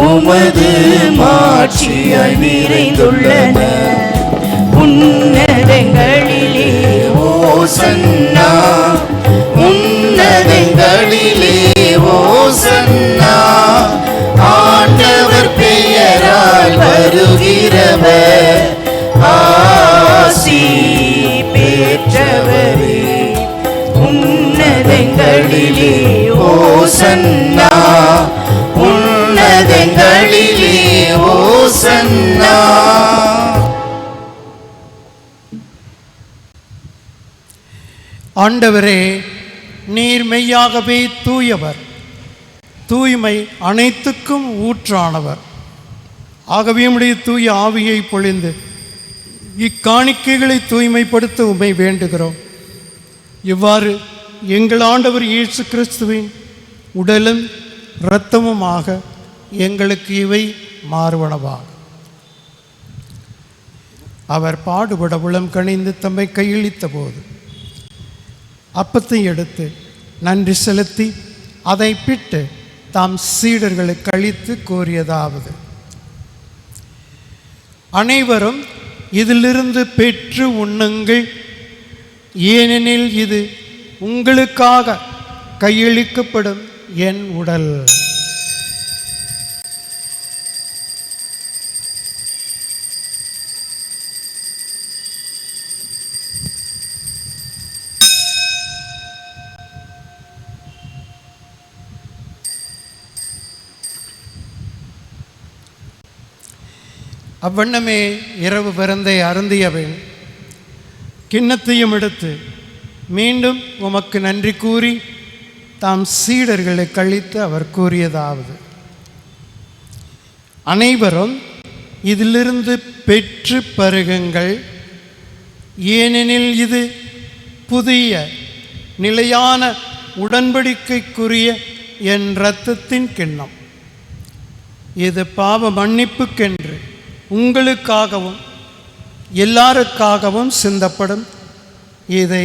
உமது மாட்சியால் நிறைந்துள்ளன. உன்னதங்களிலே ஓசன்னா, உன்னதங்களிலே ஓசன்னா. ஆண்டவர் பெயரால் வருகிறவர் ஆசி பெற்றவரே. உன்னதங்களிலே ஓசன்னா, உன்னதங்களிலே ஓசன்னா. ஆண்டவரே, நீர் மெய்யாகவே தூயவர், தூய்மை அனைத்துக்கும் ஊற்றானவர். ஆகவே உம்முடைய தூய ஆவியை பொழிந்து இக்காணிக்கைகளை தூய்மைப்படுத்த உம்மை வேண்டுகிறோம். இவ்வாறு எங்கள் ஆண்டவர் இயேசு கிறிஸ்துவின் உடலும் இரத்தமுமாக எங்களுக்கு இவை மாறுவனவாகும். அவர் பாடுபட உளம் கனிந்து தம்மை கையளித்த போது அப்பத்தை எடுத்து நன்றி செலுத்தி அதை பிட்டு தாம் சீடர்களுக்கு அளித்து கூறியதாவது: அனைவரும் இதிலிருந்து பெற்று உண்ணுங்கள், ஏனெனில் இது உங்களுக்காக கையளிக்கப்படும் என் உடல். அவ்வண்ணமே இரவு விருந்தை அருந்தியவன் கிண்ணத்தையும் எடுத்து மீண்டும் உமக்கு நன்றி கூறி தாம் சீடர்களை கழித்து அவர் கூறியதாவது: அனைவரும் இதிலிருந்து பெற்று பருகுங்கள், ஏனெனில் இது புதிய நிலையான உடன்படிக்கைக்குரிய என் இரத்தத்தின் கிண்ணம். இது பாவ மன்னிப்புக்கென்று உங்களுக்காகவும் எல்லாருக்காகவும் சிந்தப்படும். இதை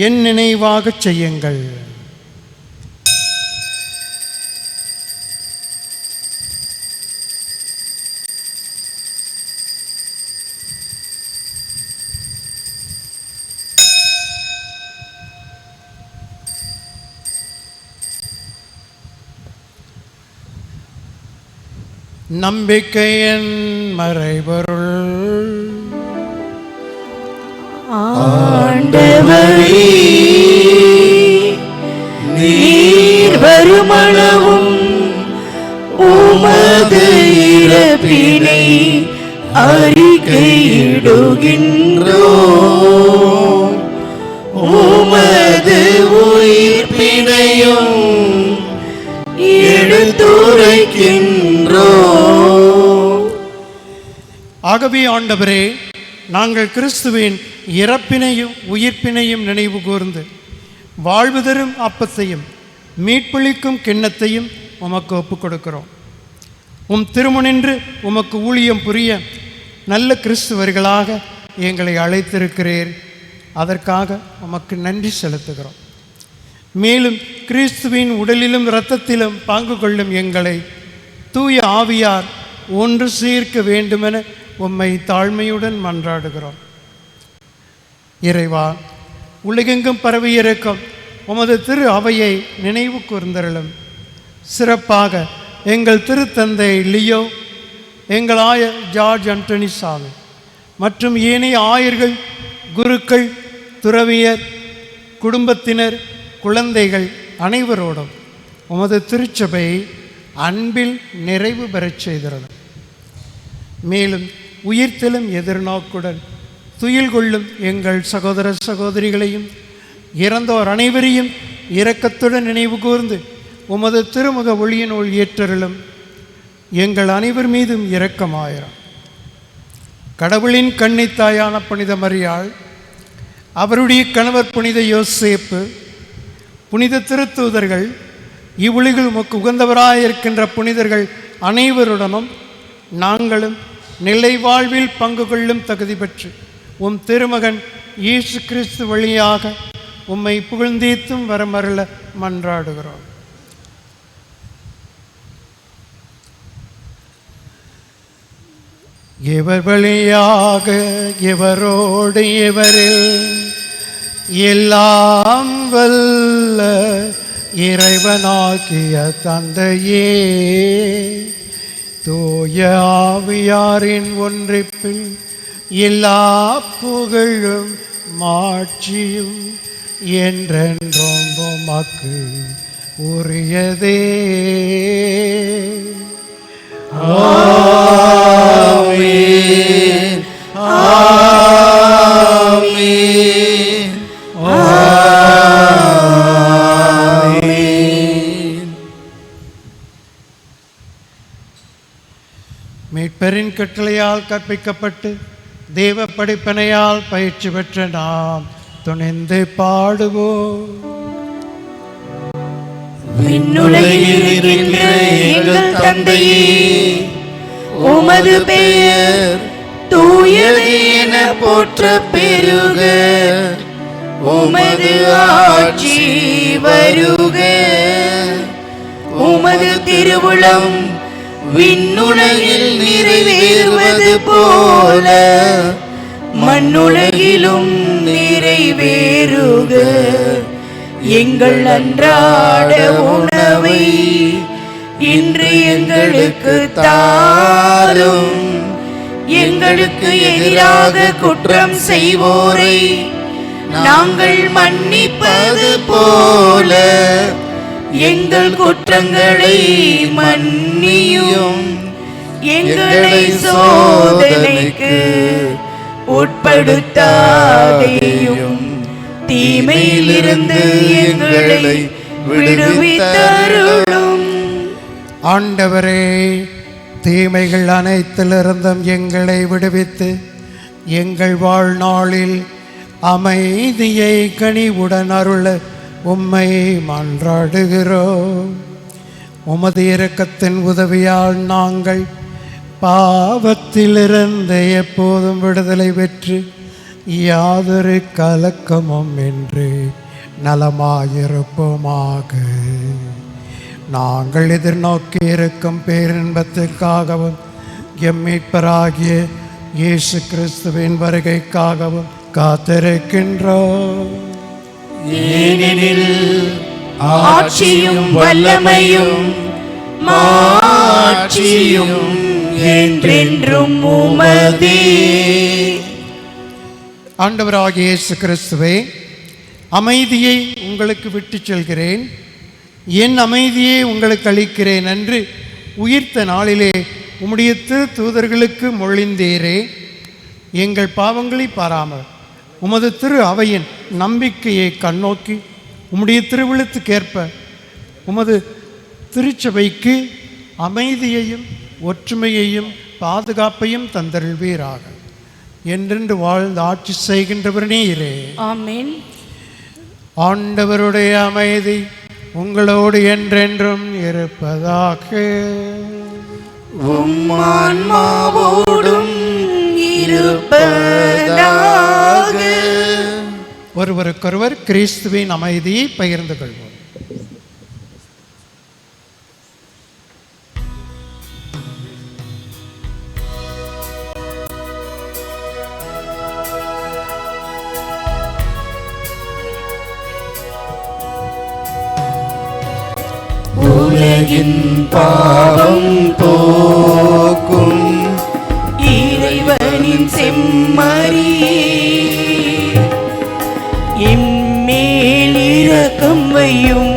என் நினைவாகச் செய்யுங்கள். நம்பிக்கையின் மறைபொருள். ஆண்டவரே, நீர் வருமளவும் உமது இறப்பினை அறிக்கையிடுகின்றோம், உமது உயிர்ப்பினையும் எடுத்துரைக்கின்றோம். ஆகவே ஆண்டவரே, நாங்கள் கிறிஸ்துவின் இறப்பினையும் உயிர்ப்பினையும் நினைவு கூர்ந்து வாழ்வு தரும் அப்பத்தையும் மீட்பளிக்கும் கிண்ணத்தையும் உமக்கு ஒப்புக் கொடுக்கிறோம். உம் திருமுனின்று உமக்கு ஊழியம் புரிய நல்ல கிறிஸ்துவர்களாக எங்களை அழைத்திருக்கிறீர். அதற்காக உமக்கு நன்றி செலுத்துகிறோம். மேலும் கிறிஸ்துவின் உடலிலும் இரத்தத்திலும் பங்கு கொள்ளும் எங்களை தூய ஆவியார் ஒன்று சேர்க்க வேண்டுமென உம்மை தாழ்மையுடன் மன்றாடுகிறோம். இறைவா, உலகெங்கும் பரவியிருக்கும் உமது திரு அவையை நினைவு கூர்ந்தருளும். சிறப்பாக எங்கள் திருத்தந்தை லியோ, எங்கள் ஆயர் ஜார்ஜ் அண்டோனி சாமி மற்றும் ஏனைய ஆயர்கள், குருக்கள், துறவியர், குடும்பத்தினர், குழந்தைகள் அனைவரோடும் உமது திருச்சபையை அன்பில் நிறைவு பெறச் செய்திருந்தோம். மேலும் உயிர்த்தெழும் எதிர்நோக்குடன் துயில் கொள்ளும் எங்கள் சகோதர சகோதரிகளையும் இறந்தோர் அனைவரையும் இரக்கத்துடன் நினைவு கூர்ந்து உமது திருமுக ஒளியினுள் ஏற்றருளும். எங்கள் அனைவர் மீதும் இரக்கமாயிரம். கடவுளின் கன்னித்தாயான புனித மரியாள், அவருடைய கணவர் புனித யோசேப்பு, புனித திருத்தூதர்கள், இவ்வுலகில் உமக்கு உகந்தவராயிருக்கின்ற புனிதர்கள் அனைவருடனும் நாங்களும் நிலை வாழ்வில் பங்கு கொள்ளும் தகுதி பெற்று உம் திருமகன் இயேசு கிறிஸ்து வழியாக உம்மை புகழ்ந்தேத்தும் வரமருள மன்றாடுகிறோம். இவர் வழியாக இவரோடு இவரில் எல்லாம் வல்ல இறைவனாகிய தந்தையே, தூய ஆவியாரின் ஒன்றிப்பில் எல்லா புகழும் மாட்சியும் என்றென்றும் உமக்கு உரியதே. ஆமென். ஆமென். ஆமென். மீட்பரின் கட்டளையால் கற்பிக்கப்பட்டு தேவ படிப்பனையால் பயிற்சி பெற்ற நாம் துணிந்து பாடுவோம். விண்ணுலகில் இருக்கின்ற எங்கள் தந்தையே, உமது பெயர் தூயது என போற்ற பெருக, உமது ஆட்சி வருக, உமது திருவுளம் விண்ணுலகில் நிறைவேறுவது போல மண்ணுலகிலும் நிறைவேறுக. எங்கள் அன்றாட உணவை இன்று எங்களுக்கு தாரும். எங்களுக்கு எதிராக குற்றம் செய்வோரை நாங்கள் மன்னிப்பது போல எங்கள் குற்றங்களை மன்னியும். எங்களை சோதனையில் சோதனைக்கு உட்படுத்தாதேயும் தீமையிலிருந்து எங்களை விடுவித்தருளும். ஆண்டவரே, தீமைகள் அனைத்திலிருந்தும் எங்களை விடுவித்து எங்கள் வாழ்நாளில் அமைதியை கனிவுடன் அருள உம்மை மன்றாடுகிறோம். உமது இரக்கத்தின் உதவியால் நாங்கள் பாவத்திலிருந்து எப்போதும் விடுதலை பெற்று யாதொரு கலக்கமும் என்று நலமாயிருப்போமாக. நாங்கள் எதிர்நோக்கி இருக்கும் பேரின்பத்துக்காகவும் எம் மீட்பராகிய இயேசு கிறிஸ்துவின் வருகைக்காகவும் காத்திருக்கின்றோம். ஏனெனில் ஆட்சியும் வல்லமையும் மாட்சியும் என்றென்றும் உமதே. ஆண்டவராகிய இயேசு கிறிஸ்துவே, அமைதியை உங்களுக்கு விட்டுச் செல்கிறேன், என் அமைதியை உங்களுக்கு அளிக்கிறேன் என்று உயிர்த்த நாளிலே உம்முடைய தூதர்களுக்கு மொழிந்தீரே. எங்கள் பாவங்களை பாராமல் உமது திரு அவையின் நம்பிக்கையை கண்ணோக்கி உம்முடைய திருவிழுத்துக்கேற்ப உமது திருச்சபைக்கு அமைதியையும் ஒற்றுமையையும் பாதுகாப்பையும் தந்தருள்வீராக. என்றென்று வாழ்ந்து ஆட்சி செய்கின்றவர் நீரே. ஆமென். ஆண்டவருடைய அமைதி உங்களோடு என்றென்றும் இருப்பதாக. உம்மான்மாவோடும் இருப்பதாக. ஒருவருக்கொருவர் கிறிஸ்துவின் அமைதியை பகிர்ந்து கொள்வோம். உலகின் பாவம் போக்கும் இறைவனின் செம்மறியே, எம்மேல் இரக்கம் வையும்.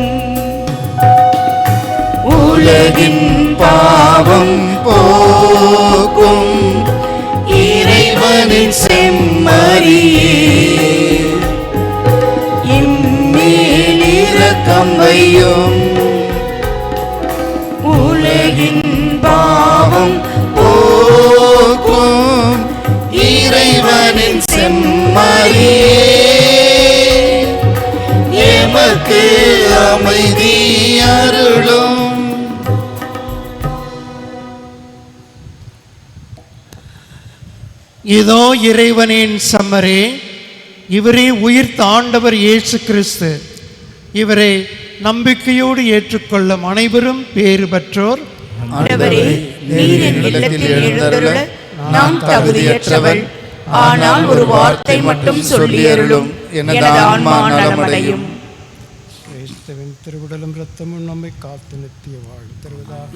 உலகின் பாவம் போக்கும் இறைவனின் செம்மறியே, எம்மேல் இரக்கம் வையும். உலகின் பாவம் போக்கும் இறைவனின் செம்மறியே, எமக்கு அமைதி அருளும். இதோ இறைவனின் செம்மறே, இவரே உயிர்த்த ஆண்டவர் இயேசு கிறிஸ்து. இவரை நம்பிக்கையோடு ஏற்றுக்கொள்ளும் அனைவரும் பேறு பெற்றோர். ஆண்டவரே, நீர் என் இல்லத்தில் எழுந்தருள நான் தகுதியற்றவள். ஆனால் ஒரு வார்த்தை மட்டும் சொல்லியருளும், எனது ஆன்மா நலமடையும். கிறிஸ்துவின் திருவுடலும் இரத்தமும் நம்மை காத்து நித்திய வாழ்வு தருவதாக.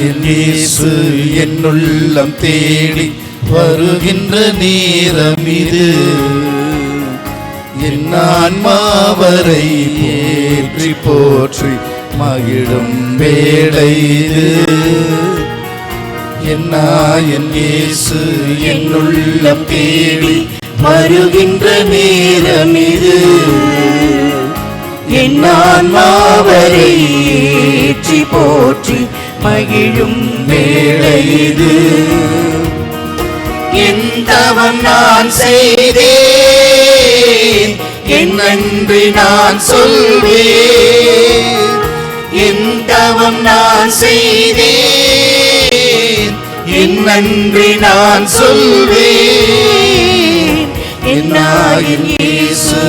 என் இயேசு என்னுள்ளம் தேடி வருகின்ற நேரம் இது, என் ஆன்மாவரை ஏற்றி போற்றி மகிழும் வேளை இது. என் இயேசு என்னுள்ளம் தேடி வருகின்ற நேரம் இது, என் ஆன்மாவரை ஏற்றி போற்றி மகிழும் வேளை இது. என் தவம் நான் செய்தேன், என் நன்றி நான் சொல்வேன். என் தவம் நான் செய்தேன், என் நன்றி நான் சொல்வேன். என் இயேசு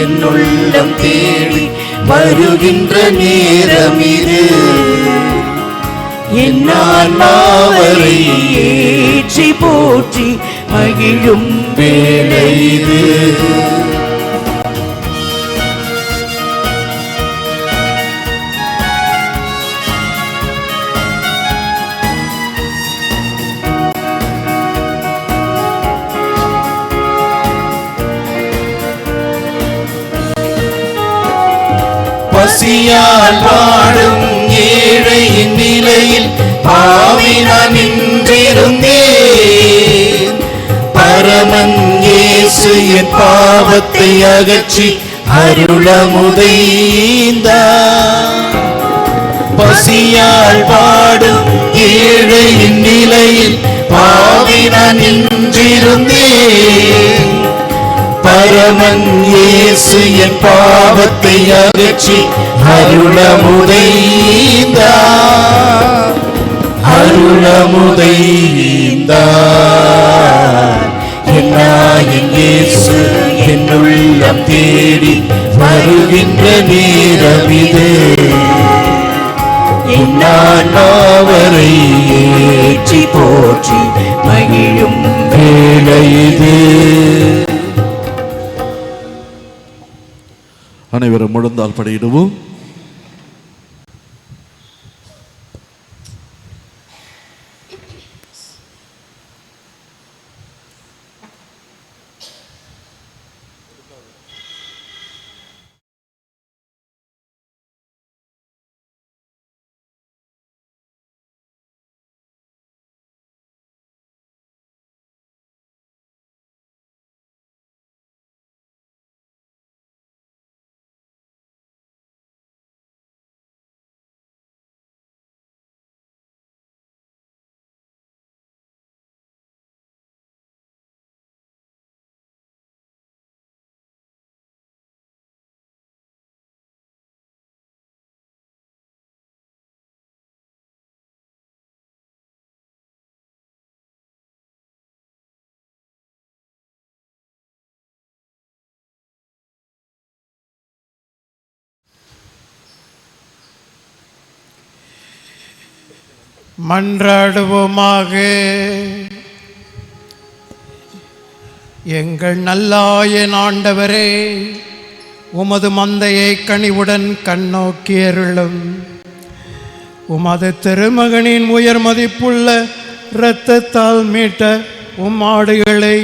என் உள்ளம் தேடி வருகின்ற நேரம் இது, என் ஆன்மாவரை மகிழும் வேளை இது. பசியால் வாடும் ஏழையின் நிலையில் பாவி நான் நின்றிருந்தேன். பரமன் இயேசு என் பாவத்தை அகற்றி அருளமுதைந்தார். பசியால் வாடும் ஏழையின் நிலையில் பாவி நான் நின்றிருந்தேன். பரமன் இயேசு என் பாவத்தை அகற்றி அருளமுதைந்தார். அருளமுதைந்தார். என் நாயன் இயேசு என் உள்ளம் தேடி வருகின்ற நேரம் இது. என் ஆன்மாவரை ஏற்றி போற்றி மகிழும் வேளை இது. அனைவரும் முழந்தால் படியிடுவோம். மன்றாடுவோமாக. எங்கள் நல்லாயன் ஆண்டவரே, உமது மந்தையை கனிவுடன் கண்ணோக்கி அருளும். உமது திருமகனின் உயர் மதிப்புள்ள இரத்தத்தால் மீட்ட ஆடுகளை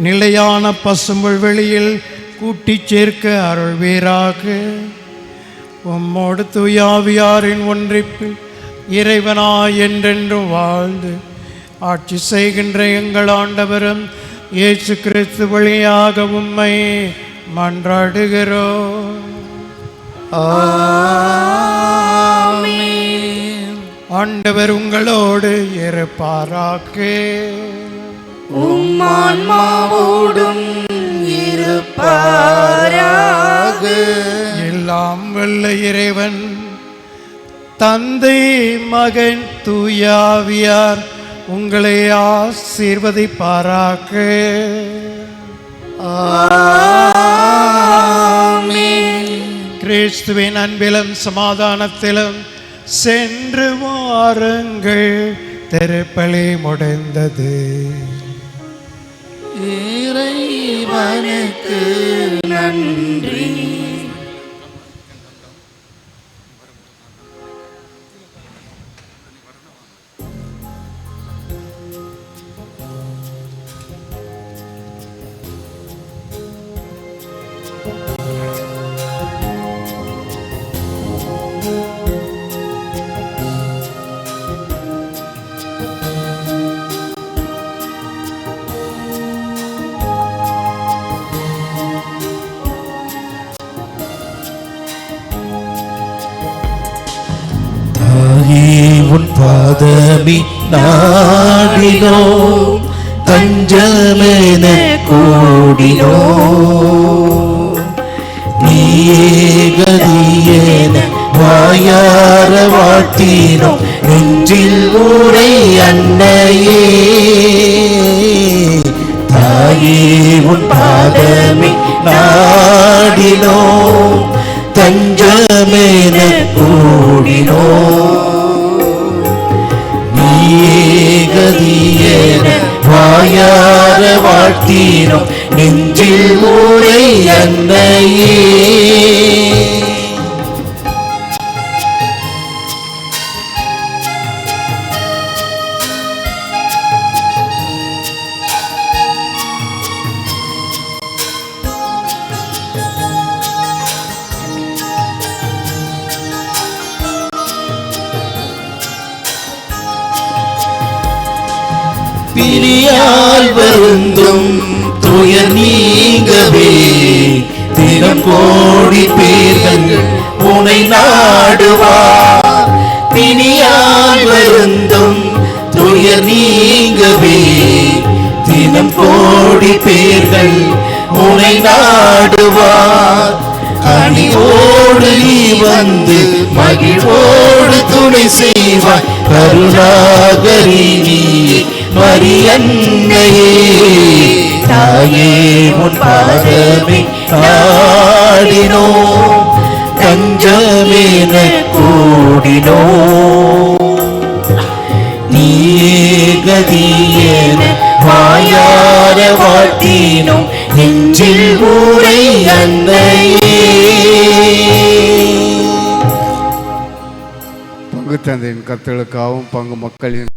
நிலையான பசும்புல் வெளியில் கூட்டிச் சேர்க்க அருள்வீராக. உம்மோடு தூயாவியாரின் ஒன்றிப்பு இறைவனாய் என்றென்றும் வாழ்ந்து ஆட்சி செய்கின்ற எங்கள் ஆண்டவரும் இயேசு கிறிஸ்து வழியாக உம்மை மன்றாடுகிறோம். ஆமென். ஆண்டவர் உங்களோடு இருப்பாராக. உம் ஆன்மாவோடும் இருப்பாராக. எல்லாம் வல்ல இறைவன் தந்தை மகன் தூயாவியார் உங்களை ஆசீர்வதிப்பாராக. ஆமென். கிறிஸ்துவின் அன்பிலும் சமாதானத்திலும் சென்று வாருங்கள். திருப்பலி முடிந்தது. இறைவனுக்கு நன்றி. உன் பாதமி நாடினோம், தஞ்சமென கூடினோம். நீயே கதியென வாயார வாழ்த்தினோம், நெஞ்சில் ஊரை அன்னையே. தாயே உன் பாதமி நாடினோம், தஞ்சமென கூடினோம். நீயே கதியென வாயார வாழ்த்தினோம் நெஞ்சில் ஊரை அன்னையே. பிரியால் வருந்தும் துயர் நீங்கவே தினம் கோடி பேர்கள் உனை நாடுவார். பிரியால் வருந்தும் துயர் நீங்கவே தினம் கோடி பேர்கள் உனை நாடுவார். கனிவோடு நீ வந்து மகிழ்வோடு துணை செய்வாய். கருணாகரி நீயே மரியன்னையே, தாயே உன் பாதமே நாடினோம் தஞ்சமென கூடினோம். நீயே கதியென வாயார வாழ்த்தினோம் நெஞ்சில் ஊரை அன்னையே. பங்கு தந்தையின் கருத்துகளுக்காகவும் பங்கு மக்களின்